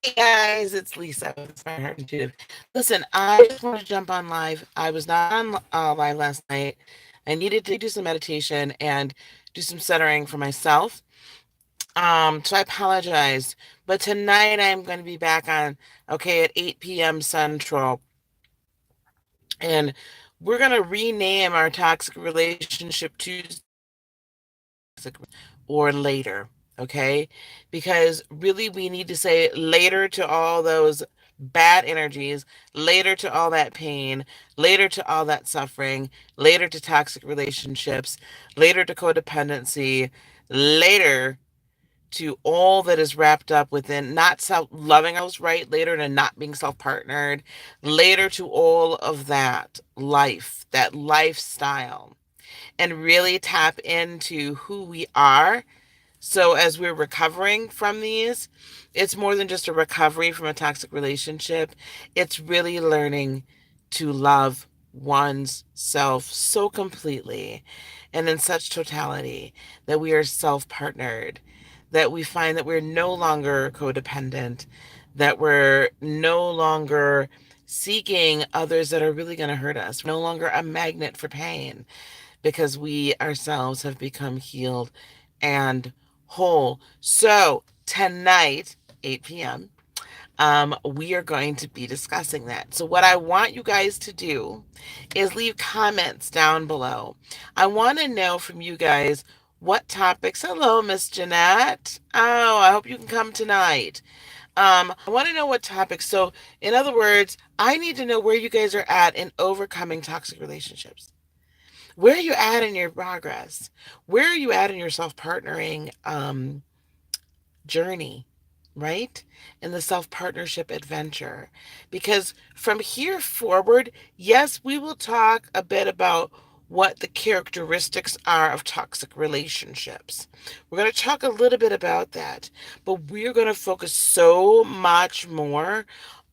Hey guys, it's Lisa with Inspired Heart Intuitive. Listen, I just want to jump on live. I was not on live last night. I needed to do some meditation and do some centering for myself. So I apologize. But tonight I'm going to be back on, okay, at 8 p.m. Central. And we're going to rename our Toxic Relationship Tuesday or later, okay? Because really we need to say later to all those bad energies, later to all that pain, later to all that suffering, later to toxic relationships, later to codependency, later to all that is wrapped up within not self loving ourselves, right, later to not being self-partnered, later to all of that life, that lifestyle, and really tap into who we are. So as we're recovering from these, it's more than just a recovery from a toxic relationship. It's really learning to love one's self so completely and in such totality that we are self-partnered, that we find that we're no longer codependent, that we're no longer seeking others that are really going to hurt us. We're no longer a magnet for pain because we ourselves have become healed and whole. So tonight, 8 p.m., we are going to be discussing that. So what I want you guys to do is leave comments down below. I want to know from you guys what topics. Hello, Miss Jeanette. Oh, I hope you can come tonight. I want to know what topics. So, in other words, I need to know where you guys are at in overcoming toxic relationships. Where are you at in your progress? Where are you at in your self-partnering journey, right? In the self-partnership adventure. Because from here forward, yes, we will talk a bit about what the characteristics are of toxic relationships. We're going to talk a little bit about that, but we're going to focus so much more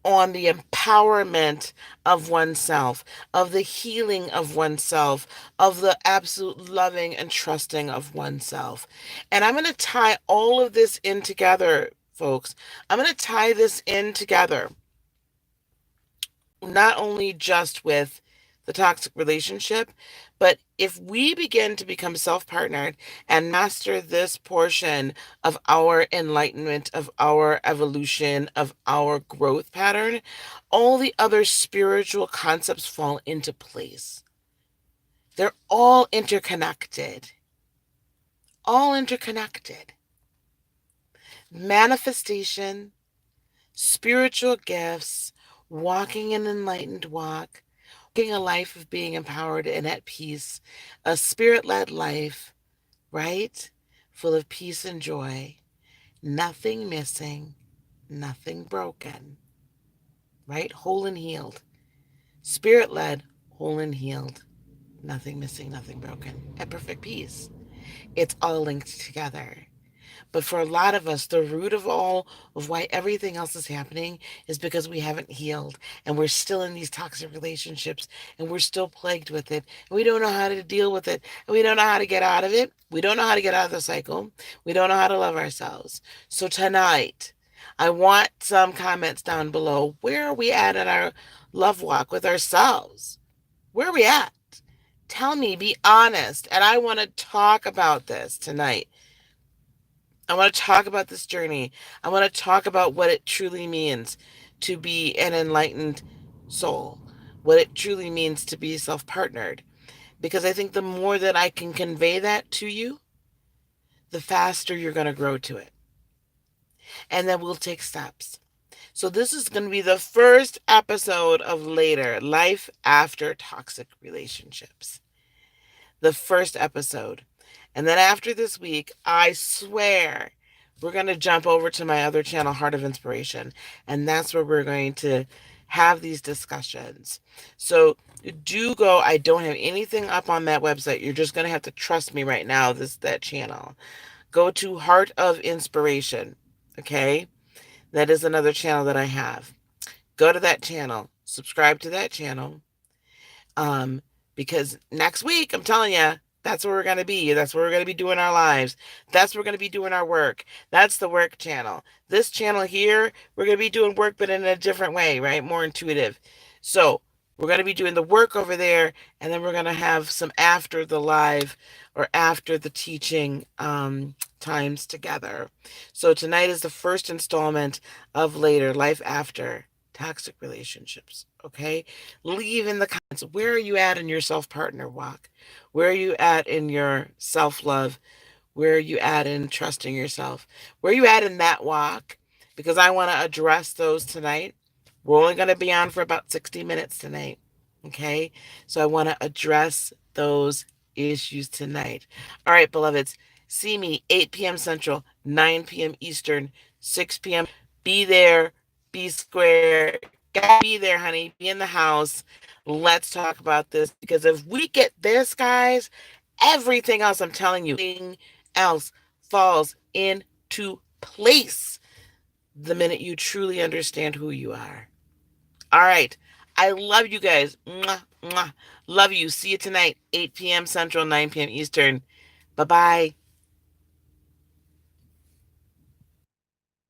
on the empowerment of oneself, of the healing of oneself, of the absolute loving and trusting of oneself. And I'm going to tie all of this in together, folks. I'm going to tie this in together, not only just with the toxic relationship, but if we begin to become self-partnered and master this portion of our enlightenment, of our evolution, of our growth pattern, all the other spiritual concepts fall into place. They're all interconnected. All interconnected. Manifestation, spiritual gifts, walking an enlightened walk, walking a life of being empowered and at peace, a spirit-led life, right? Full of peace and joy, nothing missing, nothing broken, right? Whole and healed. Spirit-led, whole and healed, nothing missing, nothing broken, at perfect peace. It's all linked together. But for a lot of us, the root of all of why everything else is happening is because we haven't healed and we're still in these toxic relationships and we're still plagued with it. And we don't know how to deal with it. And we don't know how to get out of it. We don't know how to get out of the cycle. We don't know how to love ourselves. So tonight, I want some comments down below. Where are we at in our love walk with ourselves? Where are we at? Tell me, be honest. And I want to talk about this tonight. I want to talk about this journey. I want to talk about what it truly means to be an enlightened soul, what it truly means to be self partnered. Because I think the more that I can convey that to you, the faster you're going to grow to it. And then we'll take steps. So, this is going to be the first episode of LATeR, Life After Toxic Relationships. The first episode. And then after this week, I swear we're going to jump over to my other channel, Heart of Inspiration. And that's where we're going to have these discussions. So do go. I don't have anything up on that website. You're just going to have to trust me right now, that channel. Go to Heart of Inspiration. Okay? That is another channel that I have. Go to that channel. Subscribe to that channel. Because next week, I'm telling you, That's where we're going to be. That's where we're going to be doing our lives. That's where we're going to be doing our work. That's the work channel. This channel here, we're going to be doing work, but in a different way, right? More intuitive. So we're going to be doing the work over there, and then we're going to have some after the live or after the teaching times together. So tonight is the first installment of LATeR, Life After Toxic Relationships. Okay? Leave in the comments, where are you at in your self-partner walk? Where are you at in your self-love? Where are you at in trusting yourself? Where are you at in that walk? Because I want to address those tonight. We're only going to be on for about 60 minutes tonight. Okay? So I want to address those issues tonight. All right, beloveds. See me 8 p.m. Central, 9 p.m. Eastern, 6 p.m. Be there, be square. Gotta be there, honey. Be in the house. Let's talk about this, because if we get this, guys, everything else, I'm telling you, everything else falls into place the minute you truly understand who you are. All right. I love you guys. Mwah, mwah. Love you. See you tonight, 8 p.m. Central, 9 p.m. Eastern. Bye-bye.